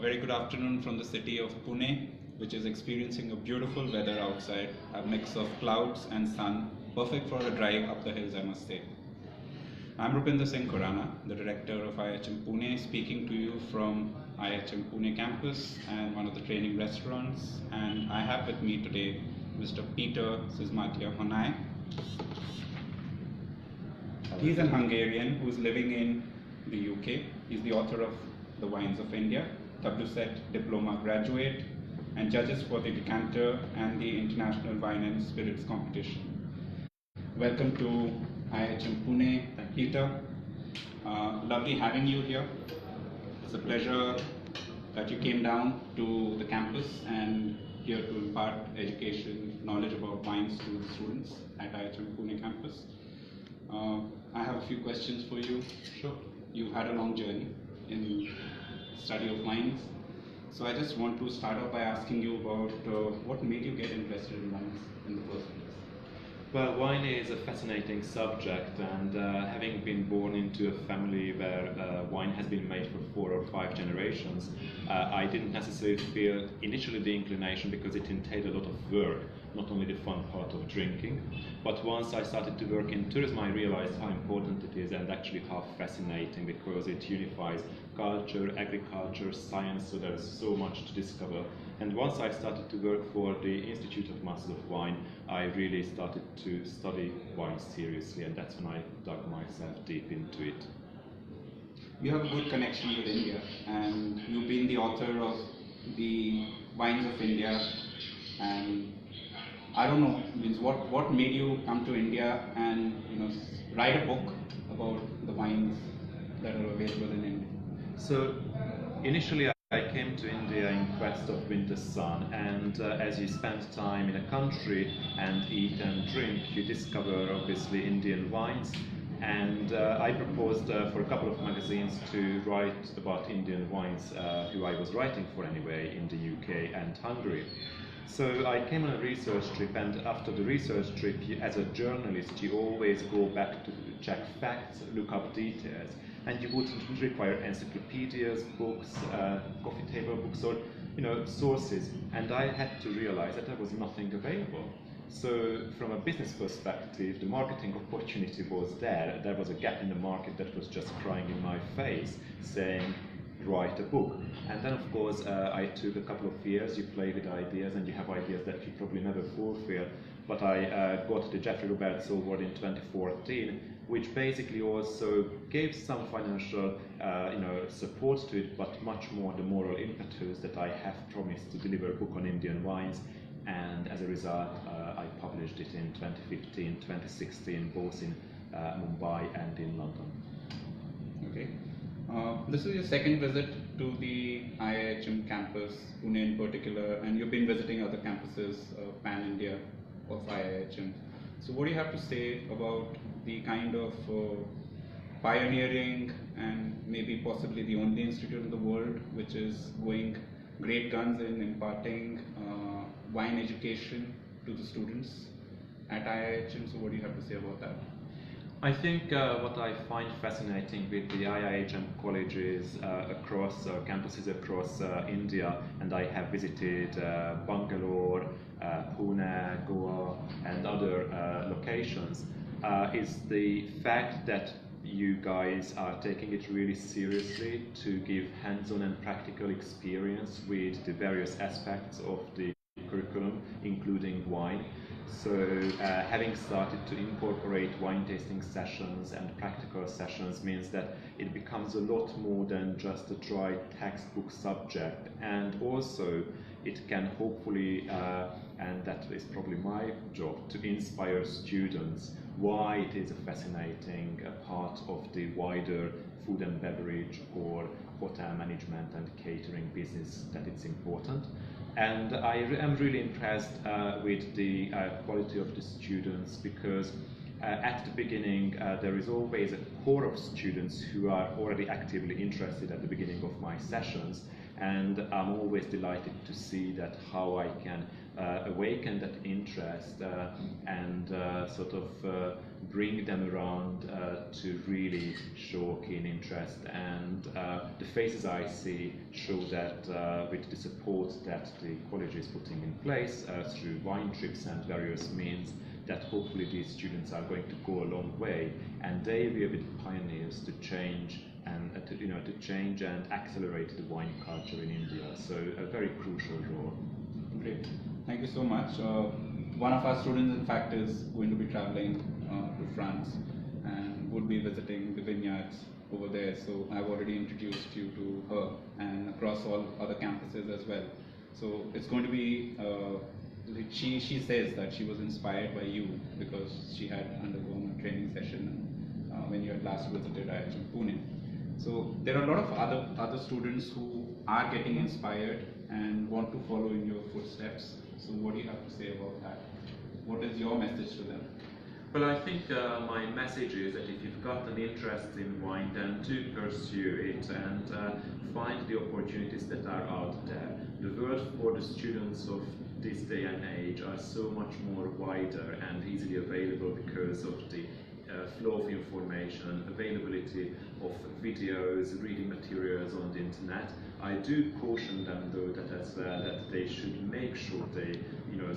very good afternoon from the city of Pune, which is experiencing a beautiful weather outside, a mix of clouds and sun, perfect for a drive up the hills, I must say. I'm Rupinder Khurana, the director of IIHM Pune, speaking to you from IIHM Pune campus and one of the training restaurants. And I have with me today Mr. Peter Csizmadia-Honigh. He's an Hungarian who's living in the UK. He's the author of The Wines of India, WSET diploma graduate, and judges for the Decanter and the International Wine and Spirits competition. Welcome to IIHM Pune, Peter. Lovely having you here. It's a pleasure that you came down to the campus and here to impart education, knowledge about wines to the students at IIHM Pune campus. I have a few questions for you. Sure. You've had a long journey in study of wines. So I just want to start off by asking you about what made you get interested in wines in the first place? Well, wine is a fascinating subject, and having been born into a family where wine has been made for 4 or 5 generations, I didn't necessarily feel initially the inclination because it entailed a lot of work, not only the fun part of drinking, but once I started to work in tourism, I realized how important it is and actually how fascinating, because it unifies culture, agriculture, science, so there's so much to discover. And once I started to work for the Institute of Masters of Wine, I really started to study wine seriously, and that's when I dug myself deep into it. You have a good connection with India, and you've been the author of the Wines of India, and I don't know, means what made you come to India and write a book about the wines that are available in India? So initially I came to India in quest of winter sun, and as you spend time in a country and eat and drink, you discover obviously Indian wines, and I proposed for a couple of magazines to write about Indian wines, who I was writing for anyway, in the UK and Hungary. So I came on a research trip, and after the research trip, as a journalist, you always go back to check facts, look up details, and you wouldn't require encyclopedias, books, coffee table books, or sources. And I had to realize that there was nothing available. So from a business perspective, the marketing opportunity was there. There was a gap in the market that was just crying in my face, saying, write a book. And then of course I took a couple of years. You play with ideas and you have ideas that you probably never fulfill, but I got the Jeffrey Roberts Award in 2014, which basically also gave some financial support to it, but much more the moral impetus that I have promised to deliver a book on Indian wines. And as a result, I published it in 2015, 2016, both in Mumbai and in London. Okay. This is your second visit to the IIHM campus, Pune in particular, and you've been visiting other campuses, pan-India of IIHM. So what do you have to say about the kind of pioneering and maybe possibly the only institute in the world which is going great guns in imparting wine education to the students at IIHM? So what do you have to say about that? I think what I find fascinating with the IIHM colleges across campuses across India, and I have visited Bangalore, Pune, Goa, and other locations, is the fact that you guys are taking it really seriously to give hands-on and practical experience with the various aspects of the curriculum, including wine. So having started to incorporate wine tasting sessions and practical sessions means that it becomes a lot more than just a dry textbook subject, and also it can hopefully, and that is probably my job, to inspire students why it is a fascinating part of the wider food and beverage or hotel management and catering business, that it's important. And I am really impressed with the quality of the students, because at the beginning there is always a core of students who are already actively interested at the beginning of my sessions, and I'm always delighted to see that how I can awaken that interest and sort of bring them around to really show keen interest. And the faces I see show that with the support that the college is putting in place through wine trips and various means, that hopefully these students are going to go a long way, and they will be the pioneers to change and to change and accelerate the wine culture in India. So a very crucial role. Great, thank you so much. One of our students, in fact, is going to be traveling to France and would be visiting the vineyards over there. So I've already introduced you to her and across all other campuses as well. So it's going to be. She says that she was inspired by you because she had undergone a training session when you had last visited IIHM PUNE. So there are a lot of other students who are getting inspired and want to follow in your footsteps. So what do you have to say about that? What is your message to them? Well, I think my message is that if you've got an interest in wine, then do pursue it and find the opportunities that are out there. The world for the students of this day and age are so much more wider and easily available because of the flow of information, availability of videos, reading materials on the internet. I do caution them though that they should make sure they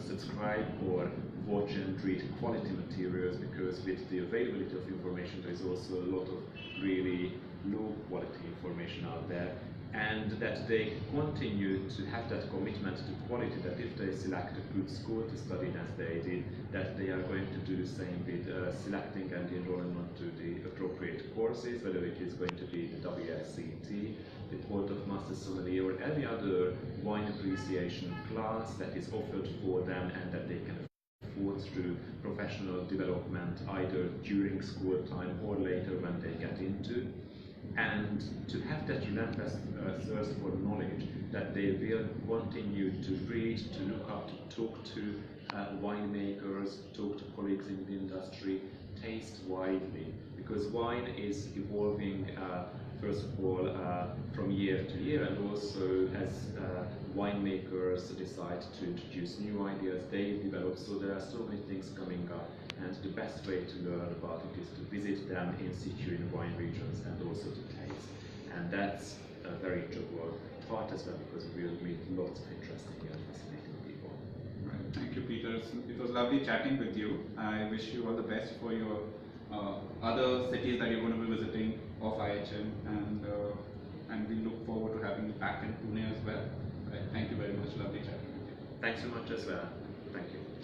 subscribe or watch and read quality materials, because with the availability of information there is also a lot of really low quality information out there, and that they continue to have that commitment to quality, that if they select a good school to study in as they did, that they are going to do the same with selecting and enrollment to the appropriate courses, whether it is going to be the WSET, the Port of Master Sommelier, or any other wine appreciation class that is offered for them and that they can afford through professional development either during school time or later when they get into. And to have that relentless thirst for knowledge, that they will continue to read, to look up, to talk to winemakers, talk to colleagues in the industry, taste widely, because wine is evolving first of all from year to year, and also as winemakers decide to introduce new ideas, they develop, so there are so many things coming up, and the best way to learn about it is to visit them in situ in wine regions and also to taste. And that's a very integral part as well, because we will meet lots of interesting and fascinating people. Right. Thank you, Peter. It was lovely chatting with you. I wish you all the best for your other cities that you're going to be visiting of IIHM, and we look forward to having you back in Pune as well. Right. Thank you very much. Lovely chatting with you. Thanks so much as well. Thank you.